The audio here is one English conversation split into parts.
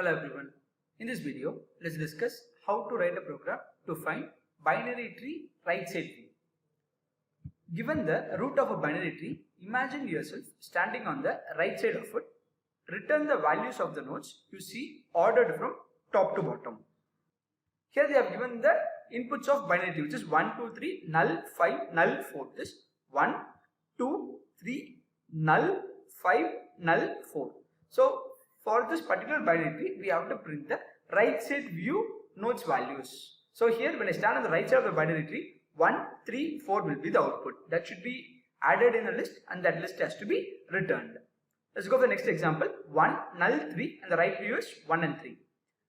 Hello everyone. In this video, let's discuss how to write a program to find binary tree right side view. Given the root of a binary tree, imagine yourself standing on the right side of it. Return the values of the nodes you see ordered from top to bottom. Here they have given the inputs of binary tree, which is 1, 2, 3, null, 5, null, 4. This 1, 2, 3, null, 5, null, 4. So for this particular binary tree, we have to print the right side view nodes values. So here when I stand on the right side of the binary tree, 1, 3, 4 will be the output. That should be added in a list and that list has to be returned. Let's go for the next example. 1, null, 3 and the right view is 1 and 3.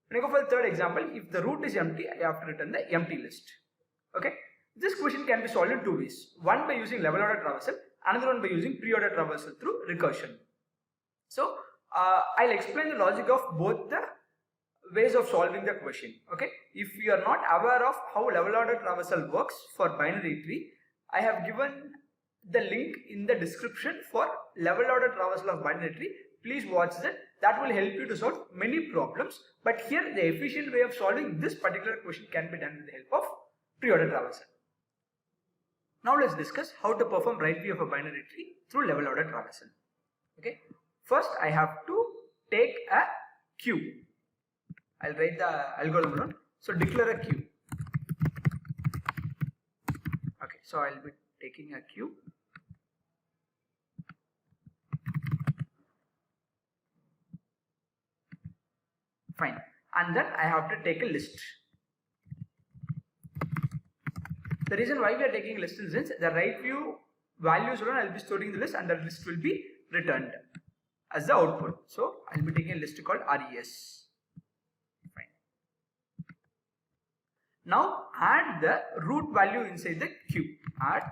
When I go for the third example, if the root is empty, I have to return the empty list. Okay. This question can be solved in two ways. One by using level order traversal, another one by using pre-order traversal through recursion. So I'll explain the logic of both the ways of solving the question. Okay. If you are not aware of how level order traversal works for binary tree, I have given the link in the description for level order traversal of binary tree. Please watch that. That will help you to solve many problems. But here the efficient way of solving this particular question can be done with the help of pre-order traversal. Now let's discuss how to perform right view of a binary tree through level order traversal. Okay. First I have to take a queue. I'll write the algorithm down. So declare a queue. Okay. So I'll be taking a queue. Fine. And then I have to take a list. The reason why we are taking a list is since the right view values alone I will be storing the list and the list will be returned as the output. So I will be taking a list called res. Fine. Now add the root value inside the queue. Add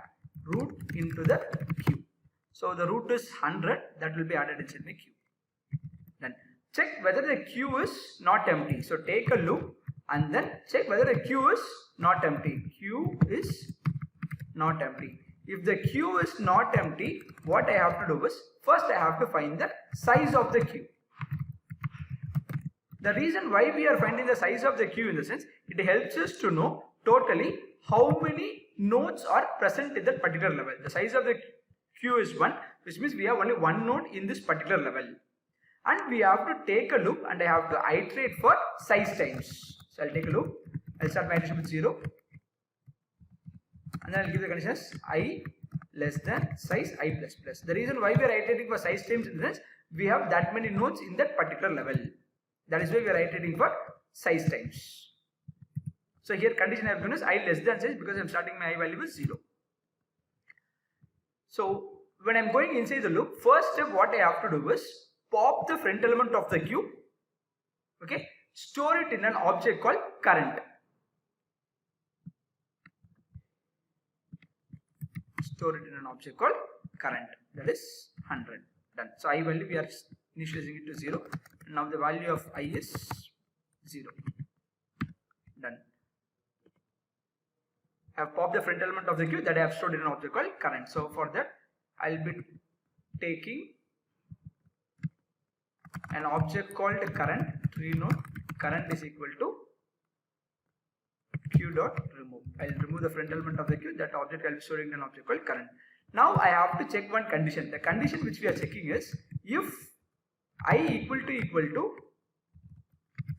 root into the queue. So the root is 100, that will be added inside the queue. Then check whether the queue is not empty. So take a loop and then check whether the queue is not empty. Queue is not empty. If the queue is not empty, what I have to do is first I have to find the size of the queue. The reason why we are finding the size of the queue in the sense, it helps us to know totally how many nodes are present in that particular level. The size of the queue is 1, which means we have only one node in this particular level. And we have to take a loop and I have to iterate for size times. So I'll take a loop. I'll start my iteration with 0. And then I'll give the conditions I less than size I plus plus. The reason why we are iterating for size times in this, we have that many nodes in that particular level. That is why we are iterating for size times. So here condition I have given is I less than size because I am starting my I value with 0. So when I am going inside the loop, first step what I have to do is pop the front element of the queue. Okay. Store it in an object called current. Store it in an object called current, that is 100. Done. So I value we are initializing it to 0 and now the value of I is 0. Done. I have popped the front element of the queue that I have stored in an object called current. So for that I will be taking an object called current, tree node current is equal to queue dot remove. I will remove the front element of the queue. That object I will be storing in an object called current. Now I have to check one condition. The condition which we are checking is if I equal to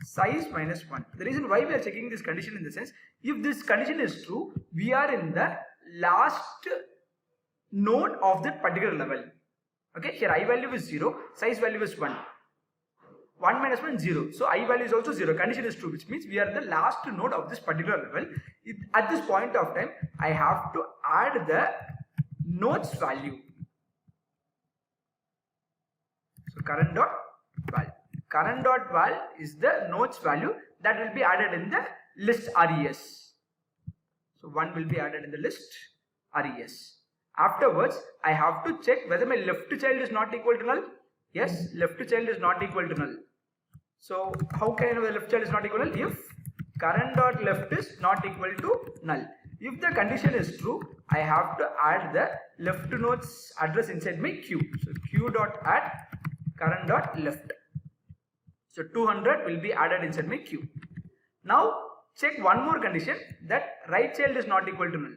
size minus 1. The reason why we are checking this condition in the sense, if this condition is true, we are in the last node of that particular level. Okay, here I value is 0, size value is 1. 1 minus 1 0. So I value is also 0. Condition is true, which means we are the last node of this particular level. At this point of time, I have to add the nodes value. So current dot val. Current dot val is the nodes value that will be added in the list res. So 1 will be added in the list res. Afterwards, I have to check whether my left child is not equal to null. Yes, left child is not equal to null. So how can I know the left child is not equal to null? If current dot left is not equal to null. If the condition is true, I have to add the left node's address inside my queue. So queue dot add current dot left. So 200 will be added inside my queue. Now check one more condition, that right child is not equal to null.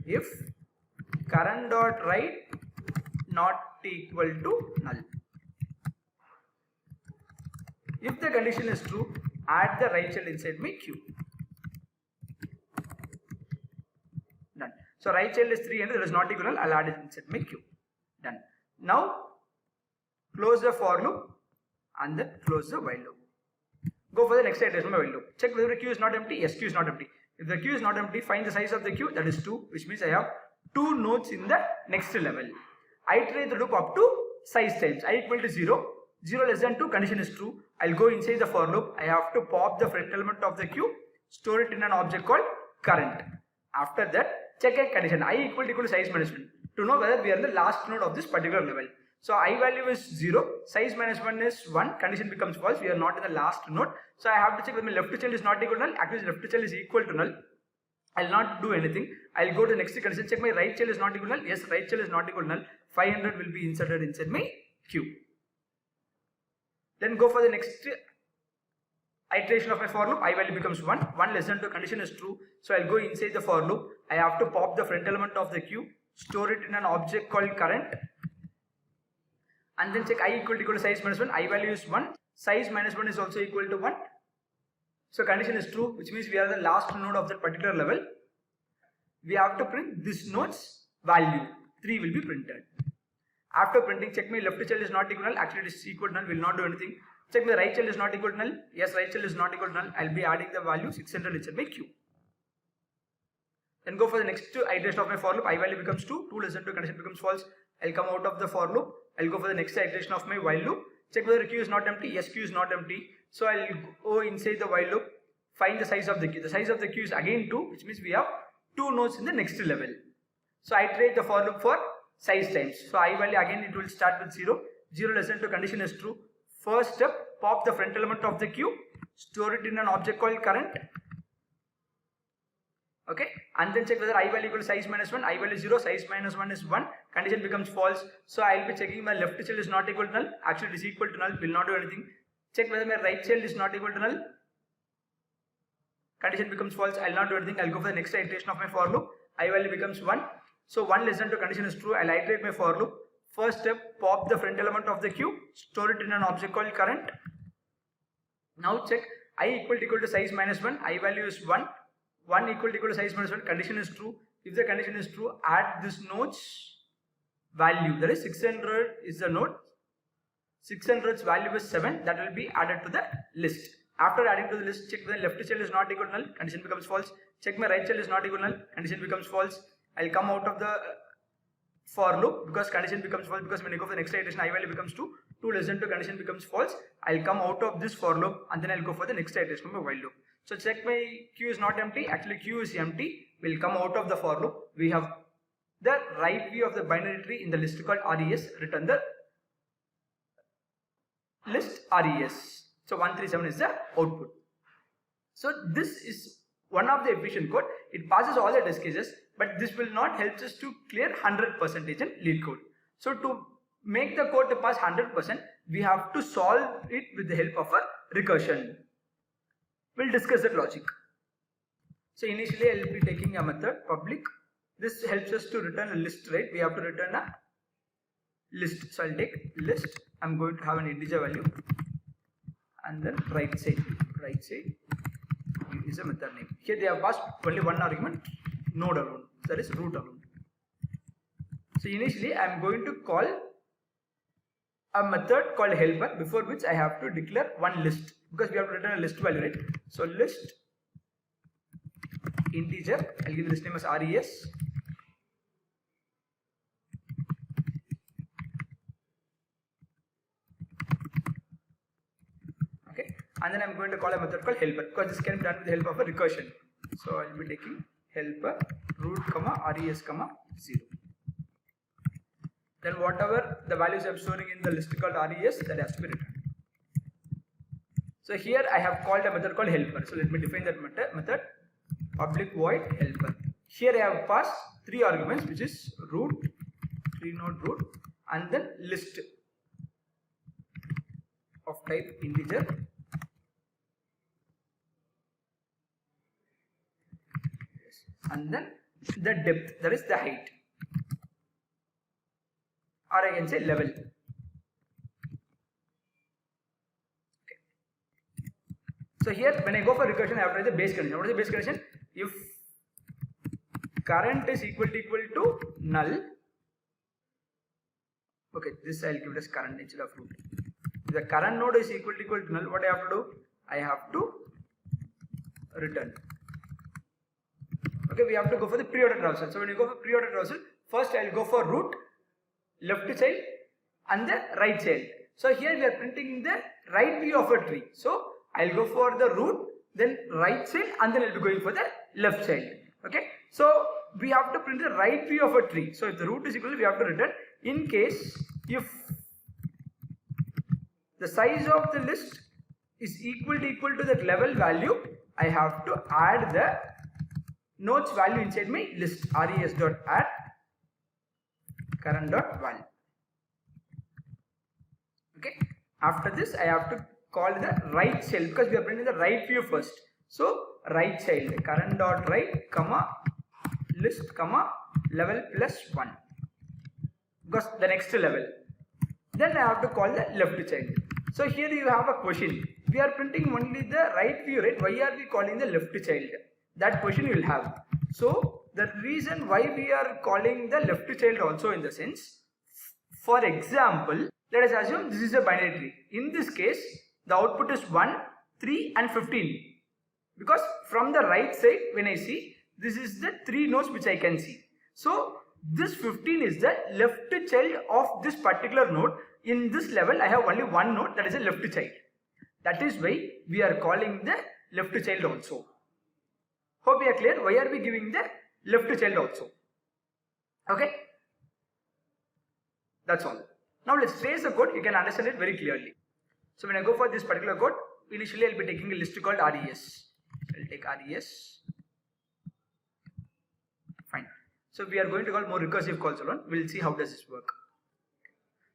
If current dot write not equal to null. If the condition is true, add the right child inside my queue. Done. So right child is 300, that is not equal to null, I'll add it inside my queue. Done. Now close the for loop and then close the while loop. Go for the next iteration of my while loop. Check whether the queue is not empty. Yes, queue is not empty. If the queue is not empty, find the size of the queue, that is 2, which means I have 2 nodes in the next level. I iterate the loop up to size times I equal to 0. 0 less than 2, condition is true. I'll go inside the for loop. I have to pop the front element of the queue, store it in an object called current. After that, check a condition I equal to size minus 1 to know whether we are in the last node of this particular level. So I value is 0, size minus 1 is 1, condition becomes false, we are not in the last node. So I have to check whether my left child is not equal to null. Actually left child is equal to null. I'll not do anything. I'll go to the next condition, check my right child is not equal to null. Yes, right child is not equal to null. 500 will be inserted inside my queue. Then go for the next iteration of my for loop. I value becomes 1. 1 less than 2, condition is true. So I'll go inside the for loop. I have to pop the front element of the queue, store it in an object called current, and then check I equal to size minus 1. I value is 1. Size minus 1 is also equal to 1. So condition is true, which means we are the last node of that particular level. We have to print this node's value. 3 will be printed. After printing, check my left child is not equal to null. Actually it is equal to null, will not do anything. Check my right child is not equal to null. Yes, right child is not equal to null. I'll be adding the value 600 inside my queue. Then go for the next iteration of my for loop. I value becomes 2. 2 less than 2, condition becomes false. I'll come out of the for loop. I'll go for the next iteration of my while loop. Check whether the queue is not empty. Yes, queue is not empty. So I'll go inside the while loop. Find the size of the queue. The size of the queue is again 2, which means we have 2 nodes in the next level. So I iterate the for loop for size times. So I value again it will start with 0. 0 less than 2, condition is true. First step, pop the front element of the queue, store it in an object called current. Okay, and then check whether I value equal to size minus 1. I value 0, size minus 1 is 1, condition becomes false. So I'll be checking my left child is not equal to null. Actually it is equal to null, will not do anything. Check whether my right child is not equal to null. Condition becomes false, I'll not do anything. I'll go for the next iteration of my for loop. I value becomes 1. So 1 less than 2, condition is true. I'll iterate my for loop. First step, pop the front element of the queue, store it in an object called current. Now check I equal to size minus 1. I value is 1. 1 equal to size minus 1, condition is true. If the condition is true, add this node's value, that is 600 is the node. 600's value is 7, that will be added to the list. After adding to the list, check whether left child is not equal to null, condition becomes false. Check my right child is not equal to null, condition becomes false. I'll come out of the for loop because condition becomes false, because when I go for the next iteration I value becomes 2. 2 less than 2, condition becomes false. I'll come out of this for loop and then I'll go for the next iteration of my while loop. So check my queue is not empty. Actually queue is empty. We'll come out of the for loop. We have the right view of the binary tree in the list called res. Return the list res. So 137 is the output. So this is one of the efficient code. It passes all the test cases, but this will not help us to clear 100% in Leetcode. So to make the code to pass 100%, we have to solve it with the help of a recursion. We'll discuss that logic. So initially I will be taking a method public. This helps us to return a list, right? We have to return a list. So I'll take list. I'm going to have an integer value and then right side. Right side is a method name. Here they have passed only one argument, node alone, that is root alone. So initially I am going to call a method called helper, before which I have to declare one list, because we have to return a list value, right? So list integer, I'll give this name as res. Okay, and then I'm going to call a method called helper, because this can be done with the help of a recursion. So I'll be taking helper root res 0. Then whatever the values I'm storing in the list called res, that has to be returned. So here I have called a method called helper. So let me define that method, public void helper. Here I have passed 3 arguments, which is root, 3 node root, and then list. type integer, and then the depth, that is the height, or I can say level. Okay. So here when I go for recursion, I have to write the base condition. What is the base condition? If current is equal to null, okay, this I will give it as current instead of root. If the current node is equal to null, what I have to do? I have to return. Okay, we have to go for the pre-order traversal. So when you go for pre-order traversal, first I will go for root, left child and the right child. So here we are printing the right view of a tree. So I will go for the root, then right child, and then I will be going for the left child. Okay, so we have to print the right view of a tree. So if the root is equal, we have to return. In case if the size of the list is equal to that level value, I have to add the nodes value inside my list. res.add current.val. Okay. After this, I have to call the right child because we are printing the right view first. So right child current.right comma list comma level plus 1 because the next level. Then I have to call the left child. So here you have a question. We are printing only the right view, right? Why are we calling the left child? That question you will have. So the reason why we are calling the left child also in the sense, for example, let us assume this is a binary tree. In this case, the output is 1, 3 and 15. Because from the right side when I see, this is the 3 nodes which I can see. So this 15 is the left child of this particular node. In this level I have only one node, that is a left child. That is why we are calling the left child also. Hope we are clear why are we giving the left child also. Okay, that's all. Now let's trace the code, you can understand it very clearly. So when I go for this particular code, initially I will be taking a list called res. I will take res. Fine. So we are going to call more recursive calls alone. We will see how does this work.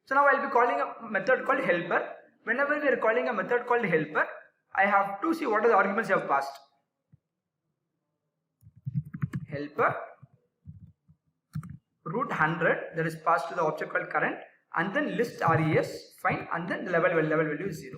So now I will be calling a method called helper. Whenever we are calling a method called helper, I have to see what are the arguments I have passed. Helper root 100, that is passed to the object called current, and then list res, fine, and then the level value is 0.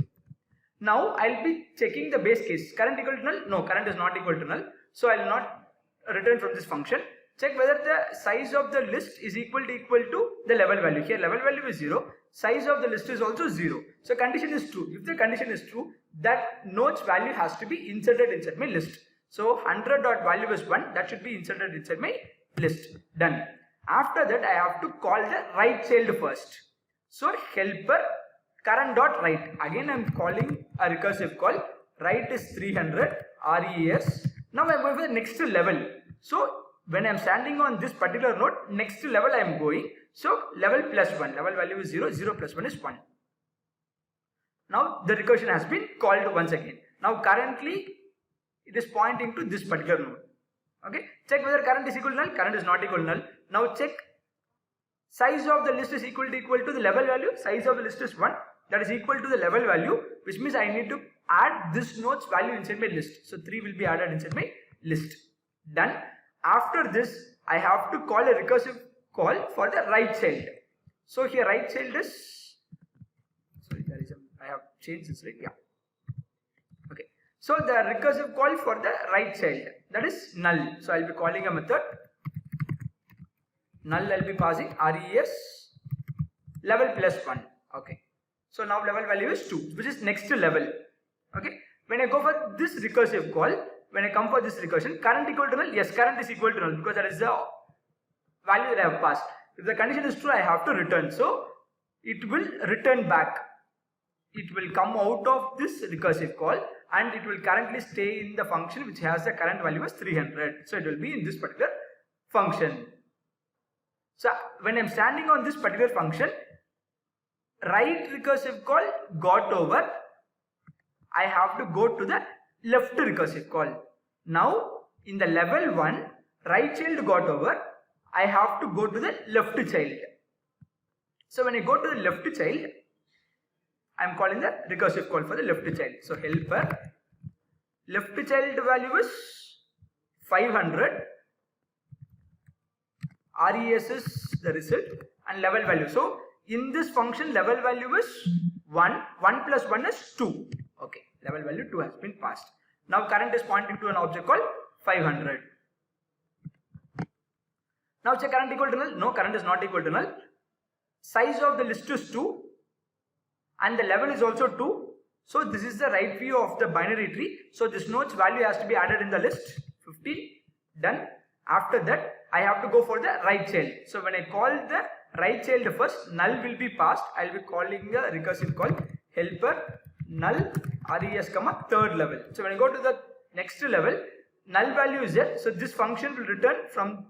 Now I will be checking the base case. Current equal to null? No, current is not equal to null. So I will not return from this function. Check whether the size of the list is equal to the level value. Here level value is 0. Size of the list is also 0. So condition is true. If the condition is true, that node's value has to be inserted inside my list. So 100.value is 1. That should be inserted inside my list. Done. After that I have to call the right child first. So helper current.write. Again I am calling a recursive call. Write is 300 res. Now I am going for the next level. So when I am standing on this particular node, next level I am going. So level plus 1. Level value is 0. 0 plus 1 is 1. Now the recursion has been called once again. Now currently it is pointing to this particular node. Okay. Check whether current is equal to null. Current is not equal to null. Now check size of the list is equal to the level value. Size of the list is 1. That is equal to the level value, which means I need to add this node's value inside my list. So 3 will be added inside my list. Done. After this, I have to call a recursive call for the right child. So here right child is, sorry, there is a, I have changed this, right? Yeah. Okay. So the recursive call for the right child, that is null. So I will be calling a method. Null I will be passing res level plus 1. Okay. So now level value is 2, which is next level. Okay. When I go for this recursive call, when I come for this recursion, current equal to null, yes, current is equal to null because that is the value that I have passed. If the condition is true, I have to return. So it will return back. It will come out of this recursive call and it will currently stay in the function which has the current value as 300. So it will be in this particular function. So when I am standing on this particular function, right recursive call got over, I have to go to the left recursive call. Now in the level 1, right child got over, I have to go to the left child. So when I go to the left child, I am calling the recursive call for the left child. So helper left child value is 500, res is the result, and level value. So in this function level value is 1, 1 plus 1 is 2. Okay, level value 2 has been passed. Now current is pointing to an object called 500. Now check current equal to null. No, current is not equal to null. Size of the list is 2 and the level is also 2. So this is the right view of the binary tree. So this node's value has to be added in the list. 15. Done. After that I have to go for the right child. So when I call the right child first, null will be passed. I will be calling a recursive call helper null res comma third level. So when I go to the next level, null value is there. So this function will return from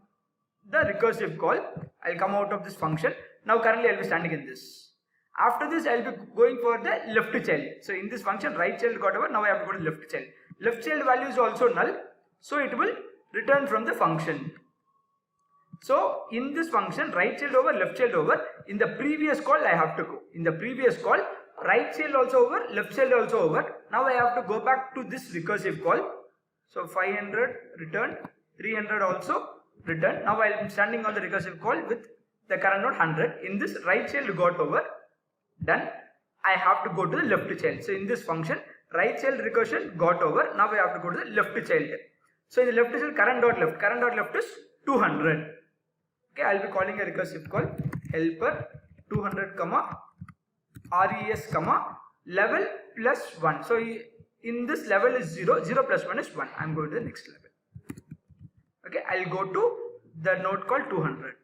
the recursive call. I'll come out of this function. Now currently I'll be standing in this. After this I'll be going for the left child. So in this function right child got over. Now I have to go to left child. Left child value is also null. So it will return from the function. So in this function right child over, left child over, in the previous call I have to go. In the previous call right child also over, left child also over. Now I have to go back to this recursive call. So 500 returned, 300 also returned. Now I am standing on the recursive call with the current node 100. In this right child got over. Done. I have to go to the left child. So in this function right child recursion got over. Now I have to go to the left child. So in the left child current dot left is 200. Okay, I will be calling a recursive call helper 200 comma res comma level plus 1. So in this level is 0, 0 plus 1 is 1. I am going to the next level. Okay, I will go to the node called 200.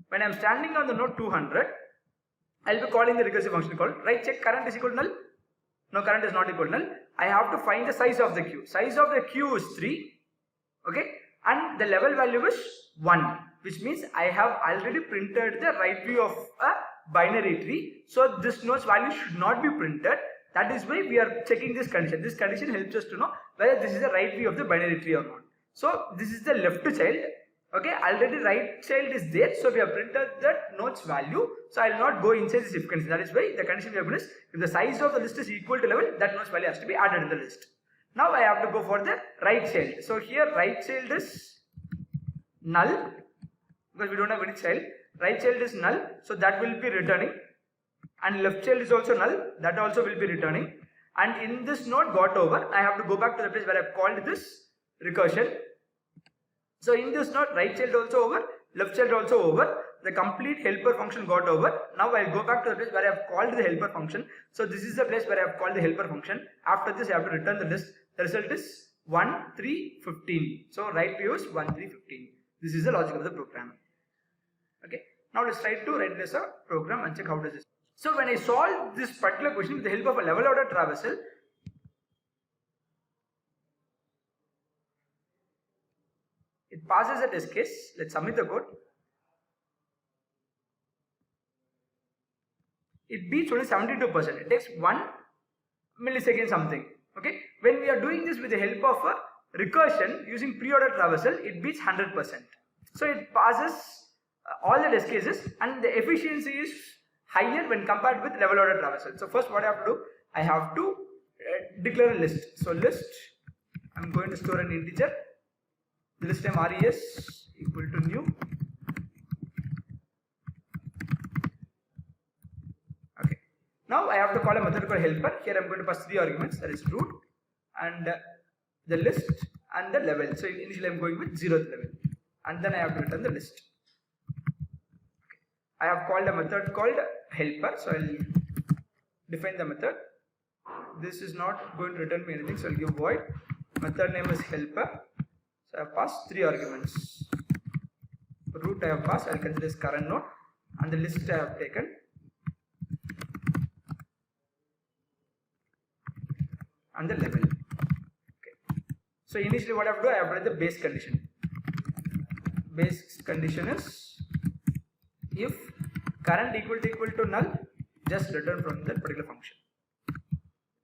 When I am standing on the node 200, I will be calling the recursive function called right check current is equal to null. No, current is not equal to null. I have to find the size of the queue. Size of the queue is 3. Okay, and the level value is 1, which means I have already printed the right view of a binary tree. So this node's value should not be printed. That is why we are checking this condition. This condition helps us to know whether this is the right view of the binary tree or not. So this is the left child. Okay, already right child is there. So we have printed that node's value. So I will not go inside this if condition. That is why the condition we have given is if the size of the list is equal to level, that node's value has to be added in the list. Now I have to go for the right child. So here right child is null because we don't have any child. Right child is null, so that will be returning, and left child is also null, that also will be returning. And in this node got over, I have to go back to the place where I have called this recursion. So in this node right child also over, left child also over, the complete helper function got over. Now I will go back to the place where I have called the helper function. So this is the place where I have called the helper function. After this I have to return the list. The result is 1, 3, 15. So right view is 1, 3, 15. This is the logic of the program. Okay. Now let's try to write this program and check how does this. So when I solve this particular question with the help of a level order traversal, it passes a test case. Let's submit the code. It beats only 72%. It takes 1 millisecond something. Okay. When we are doing this with the help of a recursion using pre-order traversal, it beats 100%. So it passes all the test cases, and the efficiency is higher when compared with level order traversal. So first what I have to do, I have to declare a list. So list, I am going to store an integer. The list name res equal to new. Okay. Now I have to call a method called helper. Here I am going to pass 3 arguments, that is root and the list and the level. So initially I am going with 0th level, and then I have to return the list. Okay. I have called a method called helper, so I will define the method. This is not going to return me anything, so I will give void. Method name is helper. So I have passed 3 arguments. Root I have passed, I will consider this current node, and the list I have taken. And the level. Okay. So initially what I have to do, I have to write the base condition. Base condition is if current equal to null, just return from that particular function.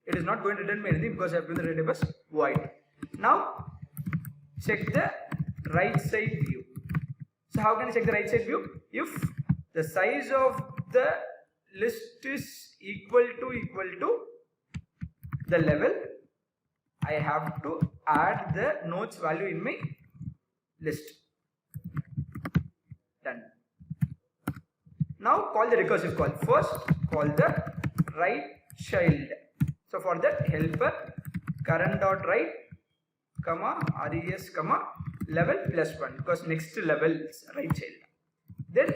It is not going to return me anything because I have given the data bus void. Now check the right side view. So how can I check the right side view? If the size of the list is equal to the level, I have to add the nodes value in my list. Done. Now call the recursive call. First call the write child. So for that, helper current dot write comma res comma level plus 1, because next level is write child. Then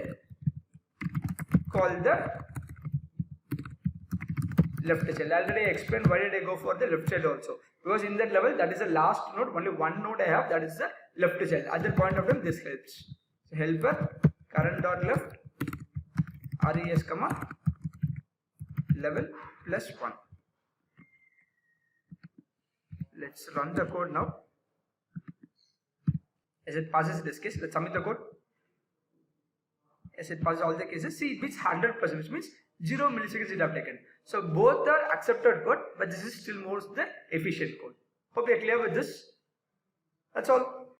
call the left child. Already I explained why did I go for the left child also, because in that level, that is the last node, only one node I have, that is the left child. At that point of time, this helps. So helper current dot left res comma level plus 1. Let's run the code now. As it passes this case, let's submit the code. As it passes all the cases, see it means 100%, which means 0 milliseconds it have taken. So both are accepted code, but this is still more the efficient code. Hope you are clear with this. That's all.